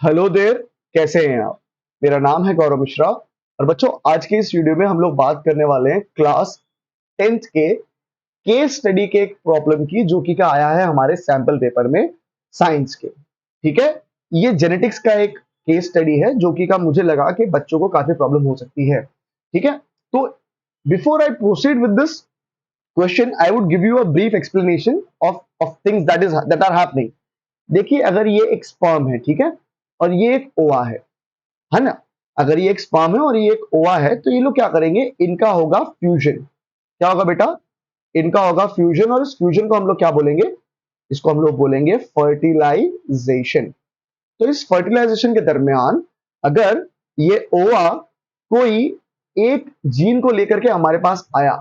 Hello there, कैसे हैं आप? मेरा नाम है गौरव मिश्रा और बच्चों आज के इस वीडियो में हम लोग बात करने वाले हैं क्लास 10th के केस स्टडी के एक प्रॉब्लम की जो कि क्या आया है हमारे सैंपल पेपर में साइंस के। ठीक है, ये जेनेटिक्स का एक केस स्टडी है जो कि का मुझे लगा कि बच्चों को काफी प्रॉब्लम हो सकती है। ठीक है, तो before I proceed with this question I would give you a brief explanation of things that are happening. देखिए, अगर ये एक स्पर्म है, ठीक है, और ये एक ओवा है ना? अगर ये एक स्पर्म है और ये एक ओवा है तो ये लोग क्या करेंगे, इनका होगा फ्यूजन। क्या होगा बेटा? इनका होगा फ्यूजन, और इस फ्यूजन को हम लोग क्या बोलेंगे? इसको हम लोग बोलेंगे फर्टिलाइजेशन। तो इस फर्टिलाइजेशन के दरमियान अगर ये ओवा कोई एक जीन को लेकर के हमारे पास आया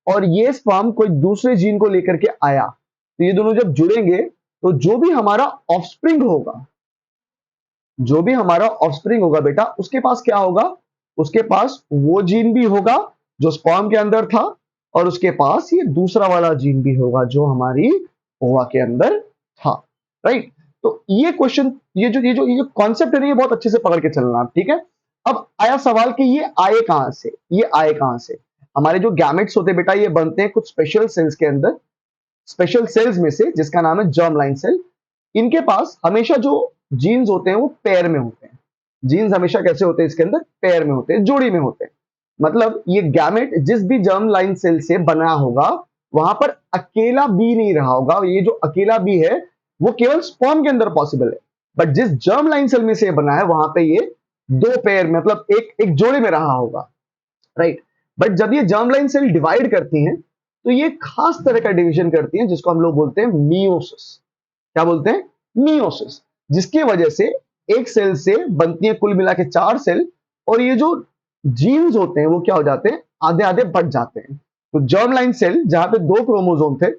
और ये स्पर्म कोई दूसरे जीन को लेकर के आया, तो ये दोनों जब जुड़ेंगे तो जो भी हमारा ऑफस्प्रिंग होगा, जो भी हमारा ऑफस्प्रिंग होगा बेटा, उसके पास क्या होगा? उसके पास वो जीन भी होगा जो स्पर्म के अंदर था, और उसके पास ये दूसरा वाला जीन भी होगा जो हमारी ओवा के अंदर था। राइट? तो ये क्वेश्चन, ये जो कॉन्सेप्ट है ना, ये बहुत अच्छे से पकड़ के चलना। ठीक है, अब आया सवाल कि ये आए कहां से? ये आए कहां से? हमारे जो गैमेट्स होते हैं बेटा, ये बनते हैं कुछ स्पेशल सेल्स के अंदर, स्पेशल सेल्स में से जिसका नाम है जर्म लाइन सेल। इनके पास हमेशा जो जीन्स होते हैं वो पेयर में होते हैं। जीन्स हमेशा कैसे होते हैं? इसके अंदर पेयर में होते हैं, जोड़ी में होते हैं। मतलब ये गैमेट जिस भी जर्म लाइन सेल से बना होगा वहां पर अकेला बी नहीं रहा होगा। ये जो अकेला बी है वो केवल स्पर्म के अंदर पॉसिबल है, बट जिस जर्म लाइन सेल में से ये बना है वहां पे ये दो पेयर, मतलब एक एक जोड़े में रहा होगा। राइट? बट जब ये जर्म लाइन सेल डिवाइड करती हैं तो ये खास तरह का डिवीजन करती हैं जिसको हम लोग बोलते हैं मियोसिस। क्या बोलते हैं? मियोसिस। जिसकी वजह से एक सेल से बनती है कुल मिला के 4 सेल, और ये जो जीन्स होते हैं वो क्या हो जाते हैं? आधे आधे बट जाते हैं। तो जर्म लाइन सेल जहां पे 2 क्रोमोसोम थे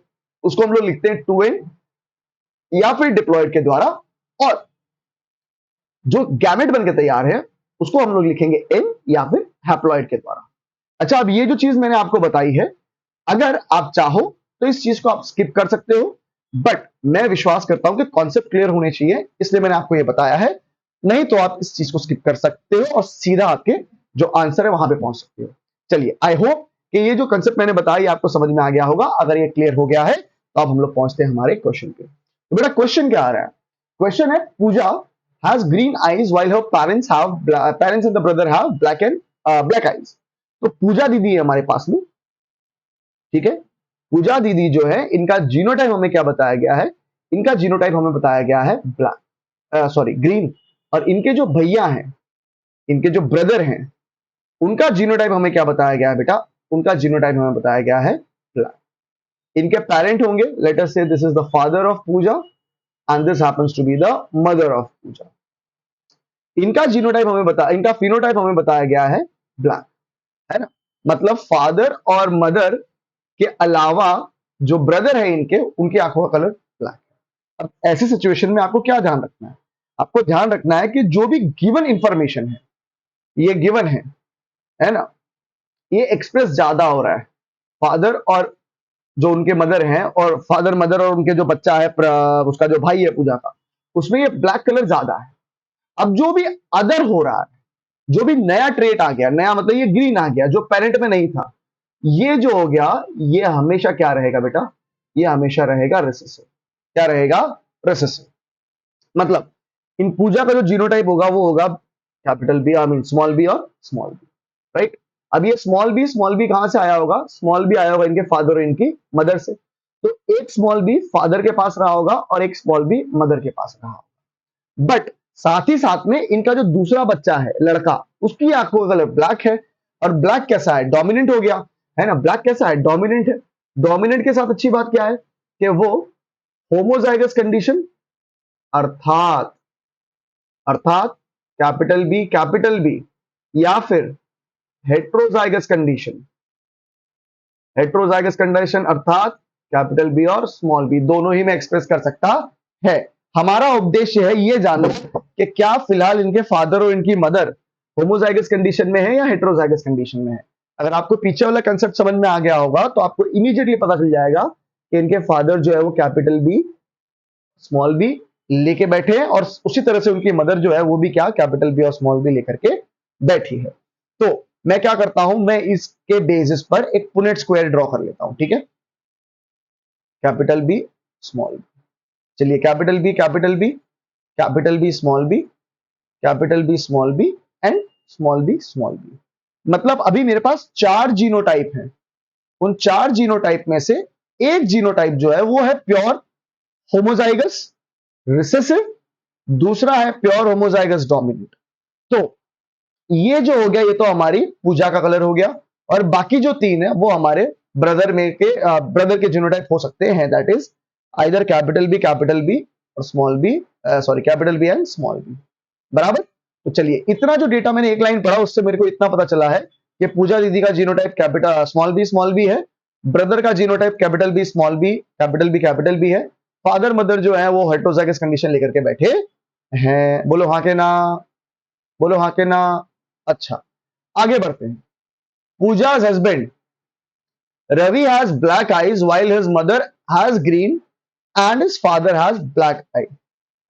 उसको हम लोग लिखते हैं 2n या फिर डिप्लॉइड के द्वारा, और जो गैमेट बनके तैयार है उसको हम लोग लिखेंगे n या फिर हैप्लॉइड के द्वारा। अच्छा, अब ये जो चीज मैंने आपको बताई है, अगर आप चाहो तो इस चीज को आप स्किप कर सकते हो, बट मैं विश्वास करता हूं कि कॉन्सेप्ट क्लियर होने चाहिए, इसलिए मैंने आपको ये बताया है। नहीं तो आप इस चीज को स्किप कर सकते हो और सीधा आपके जो आंसर है वहां पे पहुंच सकते हो। चलिए, आई होप कि ये जो कंसेप्ट मैंने बताया आपको समझ में आ गया होगा। अगर ये क्लियर हो गया है तो अब हम लोग पहुंचते हैं हमारे क्वेश्चन पे। तो बेटा क्वेश्चन क्या आ रहा है? क्वेश्चन है, Puja has green eyes while her parents and the brother have black eyes. तो पूजा दीदी है हमारे पास में। ठीक है, पूजा दीदी जो है, इनका जीनोटाइप हमें क्या बताया गया है? इनका जीनोटाइप हमें बताया गया है ग्रीन। और इनके जो भैया हैं, इनके जो ब्रदर हैं, उनका जीनोटाइप हमें क्या बताया गया है बेटा? उनका जीनोटाइप हमें बताया गया है ब्लैक। इनके पेरेंट होंगे, let us say this is the father of Puja and this happens to be the mother of Puja. इनका फिनोटाइप हमें बताया गया है ब्लैक, है ना? मतलब फादर और मदर के अलावा जो ब्रदर है इनके, उनकी आंखों का कलर ब्लैक है। अब ऐसी सिचुएशन में आपको क्या ध्यान रखना है? आपको ध्यान रखना है कि जो भी गिवन इंफॉर्मेशन है, ये गिवन है ना, ये एक्सप्रेस ज्यादा हो रहा है फादर और जो उनके मदर हैं, और फादर मदर और उनके जो बच्चा है उसका जो भाई है पूजा का, उसमें ये ब्लैक कलर ज्यादा है। अब जो भी अदर हो रहा है, जो भी नया ट्रेट आ गया, नया मतलब ये ग्रीन आ गया जो पेरेंट में नहीं था, ये जो हो गया, ये हमेशा क्या रहेगा बेटा? ये हमेशा रहेगा रिसेसिव। क्या रहेगा? रिसेसिव। मतलब इन पूजा का जो जीनोटाइप होगा वो होगा capital B, I mean small B और स्मॉल बी। राइट? अब ये स्मॉल बी कहां से आया होगा? स्मॉल बी आया होगा इनके फादर और इनकी मदर से। तो एक स्मॉल बी फादर के पास रहा होगा और एक स्मॉल बी मदर के पास रहा होगा। बट साथ ही साथ में इनका जो दूसरा बच्चा है, लड़का, उसकी आंखों का कलर ब्लैक है। और ब्लैक कैसा है? डोमिनेंट हो गया, है ना? ब्लैक कैसा है? डोमिनेंट है। डोमिनेंट के साथ अच्छी बात क्या है कि वो होमोजाइगस कंडीशन, अर्थात अर्थात कैपिटल बी या फिर हेट्रोजाइगस कंडीशन। हेट्रोजाइगस कंडीशन अर्थात कैपिटल बी और स्मॉल बी दोनों ही में एक्सप्रेस कर सकता है। हमारा उद्देश्य है ये जानना कि क्या फिलहाल इनके फादर और इनकी मदर होमोजाइगस कंडीशन में है या हेट्रोजाइगस कंडीशन में है। अगर आपको पीछे वाला कंसेप्ट समझ में आ गया होगा तो आपको इमीडिएटली पता चल जाएगा कि इनके फादर जो है वो कैपिटल बी, स्मॉल बी लेके बैठे हैं और उसी तरह से उनकी मदर जो है वो भी क्या कैपिटल बी और स्मॉल बी लेकर के बैठी है। तो मैं क्या करता हूं, मैं इसके बेसिस पर एक पुनेट स्क्वायर ड्रॉ कर लेता हूं, ठीक है। कैपिटल बी स्मॉल बी, चलिए capital B capital B, capital B small B, capital B small B and small B small B. मतलब अभी मेरे पास 4 जीनोटाइप हैं। उन 4 जीनोटाइप में से एक जीनोटाइप जो है वो है प्योर होमोजाइगस रिसेसिव, दूसरा है प्योर होमोजाइगस डोमिनेंट। तो ये जो हो गया ये तो हमारी पूजा का कलर हो गया, और बाकी जो 3 है वो हमारे ब्रदर के जीनोटाइप हो सकते हैं, that is either capital B और small B, sorry capital B and small B, बराबर। तो चलिए इतना जो डेटा मैंने एक लाइन पढ़ा उससे मेरे को इतना पता चला है कि पूजा दीदी का जीनोटाइप कैपिटल स्मॉल बी है, ब्रदर का genotype capital B small B capital B है, फादर मदर जो है वो हेटेरोजाइगस कंडीशन लेकर के बैठे हैं। बोलो हाँ के ना, बोलो हाँ के ना। अच्छा, आगे बढ़ते हैं। पूजा's husband Ravi has black eyes while his mother has green and his father has black eye।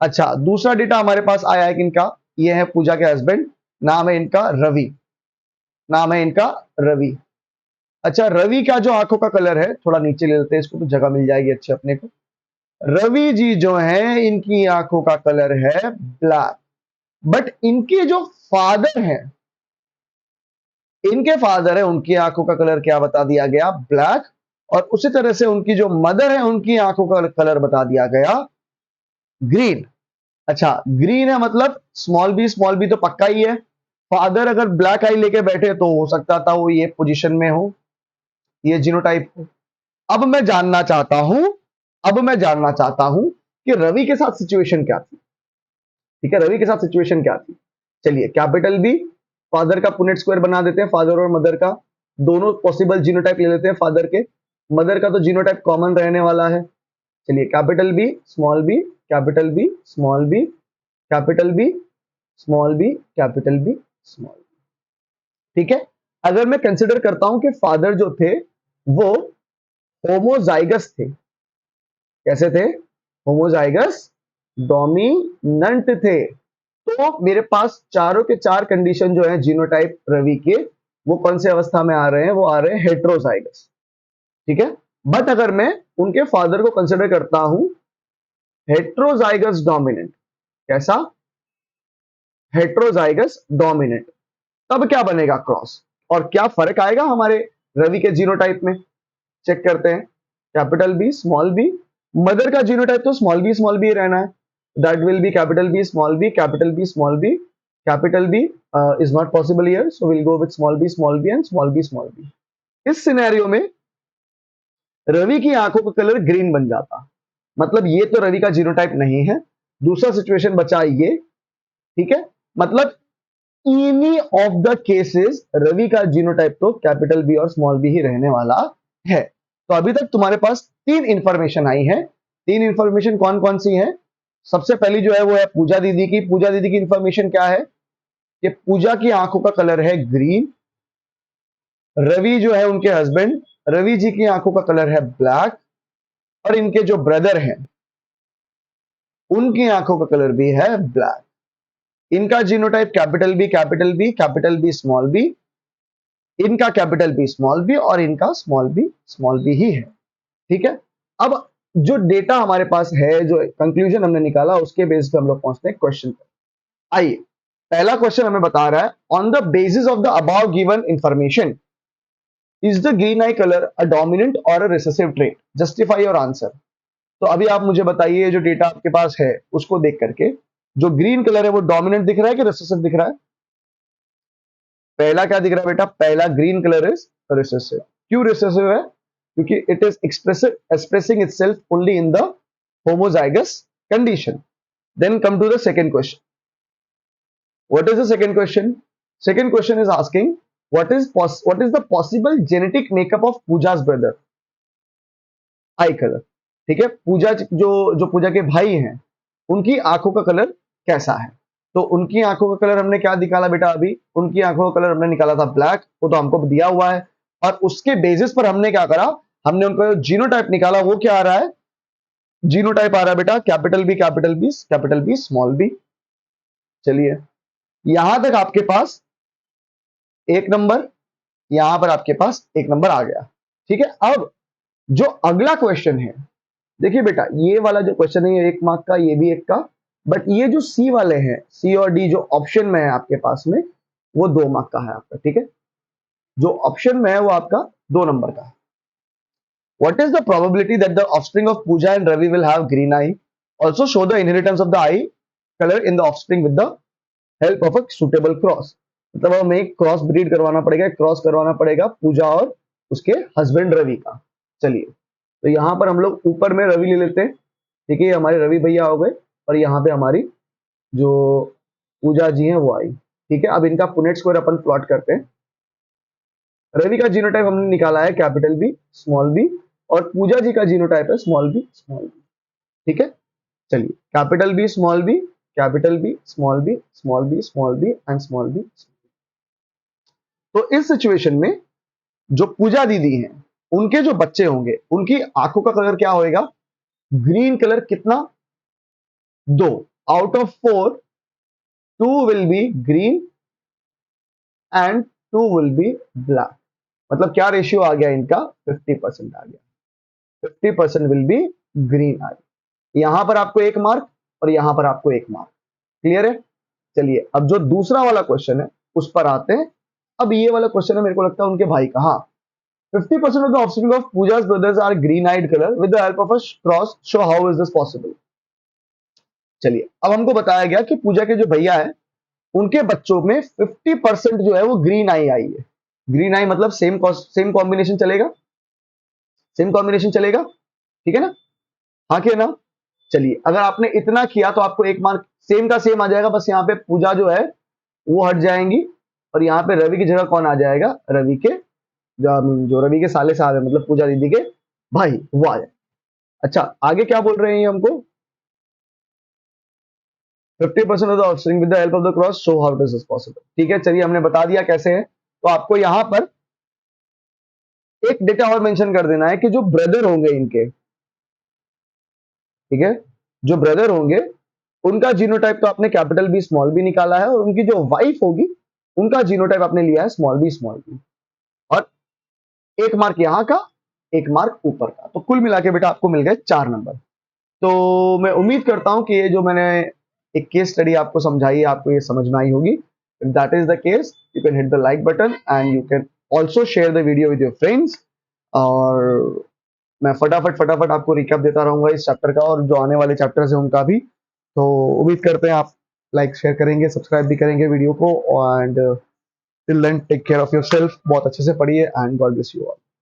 अच्छा, दूसरा डेटा हमारे पास आया है किनका, ये है पूजा के हस्बैंड, नाम है इनका रवि, नाम है इनका रवि। अच्छा, रवि का जो आंखों का कलर है, थोड़ा नीचे ले लेते हैं इसको तो जगह मिल जाएगी अच्छी अपने को। रवि जी जो है इनकी आंखों का कलर है ब्लैक, बट इनके जो फादर हैं, इनके फादर है उनकी आंखों का कलर क्या बता दिया गया, ब्लैक। और उसी तरह से उनकी जो मदर है उनकी आंखों का कलर बता दिया गया ग्रीन। अच्छा, ग्रीन है मतलब स्मॉल बी तो पक्का ही है। फादर अगर ब्लैक आई लेके बैठे तो हो सकता था वो ये पोजीशन में हो, ये जीनोटाइप हो। अब मैं जानना चाहता हूं, अब मैं जानना चाहता हूं कि रवि के साथ सिचुएशन क्या थी। ठीक है, रवि के साथ सिचुएशन क्या थी। चलिए कैपिटल बी, फादर का पुनेट स्क्वायर बना देते हैं, फादर और मदर का दोनों पॉसिबल जीनोटाइप ले लेते हैं फादर के, मदर का तो जीनोटाइप कॉमन रहने वाला है। चलिए capital B small B, capital B small B, capital B small B, capital B small B. ठीक है, अगर मैं कंसिडर करता हूं कि फादर जो थे वो होमोजाइगस थे, कैसे थे, होमोजाइगस डोमिनेंट थे, तो मेरे पास चारों के चार कंडीशन जो है जीनोटाइप रवि के, वो कौन से अवस्था में आ रहे हैं, वो आ रहे हैं हेट्रोजाइगस। ठीक है, बट अगर मैं उनके फादर को कंसिडर करता हूं हेट्रोजाइगस डोमिनेंट, कैसा, हेट्रोजाइगस डोमिनेंट, तब क्या बनेगा क्रॉस, और क्या फर्क आएगा हमारे रवि के जीनोटाइप में, चेक करते हैं। Capital B small B, mother का जीनोटाइप तो स्मॉल बी रहना है, that will be capital B small B, capital B small B, capital B is not possible here, so will go with small B and small B. इस scenario में रवि की आंखों का colour green बन जाता, मतलब ये तो रवि का जीनोटाइप नहीं है। दूसरा सिचुएशन बचा ये, ठीक है, मतलब any of the cases Ravi का जीनोटाइप तो कैपिटल बी और स्मॉल बी ही रहने वाला है। तो अभी तक तुम्हारे पास 3 इंफॉर्मेशन आई है। 3 इंफॉर्मेशन कौन कौन सी है, सबसे पहली जो है वो है पूजा दीदी की। पूजा दीदी की इंफॉर्मेशन क्या है कि पूजा की आंखों का कलर है ग्रीन, रवि जो है उनके हस्बैंड, रवि जी की आंखों का कलर है ब्लैक, और इनके जो ब्रदर हैं उनकी आंखों का कलर भी है ब्लैक। इनका genotype capital B small B, इनका कैपिटल बी स्मॉल बी, और इनका स्मॉल बी ही है। ठीक है, अब जो डेटा हमारे पास है, जो कंक्लूजन हमने निकाला, उसके बेस पे हम लोग पहुंचते हैं क्वेश्चन पर। आइए, पहला क्वेश्चन हमें बता रहा है, on the basis of the above given information is the green eye colour a dominant और a recessive trait, justify your answer. तो अभी आप मुझे बताइए, जो डेटा आपके पास है उसको देख करके, जो ग्रीन कलर है वो डोमिनेंट दिख रहा है कि रिसेसिव दिख रहा है। पहला क्या दिख रहा है बेटा, पहला ग्रीन कलर इज रिसेसिव। क्यों रिसेसिव है, क्योंकि it is expressing itself only in the homozygous condition. Then come to the second question, what is the second question. Second question is asking what is the possible genetic makeup of Puja's brother eye colour. ठीक है, पूजा जो पूजा के भाई हैं उनकी आंखों का colour कैसा है। तो उनकी आंखों का कलर हमने क्या निकाला बेटा, अभी उनकी आंखों का कलर हमने निकाला था ब्लैक, वो तो हमको दिया हुआ है, और उसके बेसिस पर हमने क्या करा, हमने उनका जीनोटाइप निकाला, वो क्या आ रहा है, जीनोटाइप आ रहा है बेटा capital B capital B capital B small B. चलिए यहां तक आपके पास एक नंबर, यहां पर आपके पास एक नंबर आ गया। ठीक है, अब जो अगला क्वेश्चन है, देखिए बेटा ये वाला जो क्वेश्चन है ये 1 मार्क का, ये भी 1 का, बट ये जो सी वाले हैं, सी और डी जो ऑप्शन में है आपके पास में, वो 2 मार्क का है आपका। ठीक है, जो ऑप्शन में है वो आपका 2 नंबर का है। What is the probability that the offspring of Pooja and Ravi will have green eye? Also show the inheritance of the eye color in the offspring with the help of a suitable cross. मतलब हमें एक cross breed करवाना पड़ेगा, cross करवाना पड़ेगा पूजा और उसके husband Ravi का। चलिए तो यहाँ पर हम लोग ऊपर में रवि ले लेते हैं। ठीक है, ये हमारे रवि भैया हो गए और यहाँ पे हमारी जो पूजा जी हैं वो आई। ठीक है, अब इनका पुनेट स्क्वायर अपन प्लॉट करते हैं। रवि का जीनोटाइप हमने निकाला है कैपिटल बी स्मॉल बी, और पूजा जी का जीनोटाइप है स्मॉल बी स्मॉल बी। ठीक है, चलिए capital B small B capital B small B small B small B and small B. तो इस सिचुएशन में जो पूजा दीदी हैं उनके जो बच्चे होंगे उनकी आंखों का कलर क्या होएगा? Green colour. कितना? 2 out of 4 2 will be green and 2 will be black. मतलब क्या रेशियो आ गया इनका? 50% आ गया। 50% विल बी ग्रीन आई। यहां पर आपको 1 मार्क और यहां पर आपको 1 मार्क। क्लियर है? चलिए अब जो दूसरा वाला क्वेश्चन है उस पर आते हैं। अब ये वाला क्वेश्चन है मेरे को लगता है उनके भाई का। हाँ, 50% of the offspring of Pooja's brothers are green-eyed color. With the help of a cross, show how is this possible? चलिए अब हमको बताया गया कि पूजा के जो भैया है उनके बच्चों में 50% जो है वो ग्रीन आई आई है। ग्रीन आई मतलब सेम कॉम्बिनेशन चलेगा, सेम कॉम्बिनेशन चलेगा। ठीक है ना? हाँ कि ना? चलिए अगर आपने इतना किया तो आपको 1 मार्क सेम का सेम आ जाएगा। बस यहाँ पे पूजा जो है वो हट जाएंगी और यहाँ पे रवि की जगह कौन आ जाएगा? रवि के जो रवि के साले साहब है, मतलब पूजा दीदी के भाई, वो आ जाए। अच्छा आगे क्या बोल रहे हैं हमको? 50% of the offspring with the help of the cross show how this is possible. ठीक है, चलिए हमने बता दिया कैसे है। तो आपको यहां पर एक डेटा और मेंशन कर देना है कि जो ब्रदर होंगे इनके, ठीक है, जो ब्रदर होंगे उनका जीनोटाइप तो आपने कैपिटल बी स्मॉल बी निकाला है, और उनकी जो वाइफ होगी उनका जीनोटाइप आपने लिया है स्मॉल बी। और 1 मार्क यहां का, 1 मार्क ऊपर का। तो कुल मिला के बेटा आपको मिल गए 4 नंबर। तो मैं उम्मीद करता हूं कि ये जो मैंने एक केस स्टडी आपको समझाई आपको ये समझ में आई होगी। If that is the case, you can hit the like button and you can also share the video with your friends। और मैं फटाफट आपको रिकैप देता रहूंगा इस चैप्टर का और जो आने वाले चैप्टर्स हैं उनका भी। तो उम्मीद करते हैं आप लाइक शेयर करेंगे, सब्सक्राइब भी करेंगे वीडियो को। And till then take care of yourself, बहुत अच्छे से पढ़िए and God bless you all.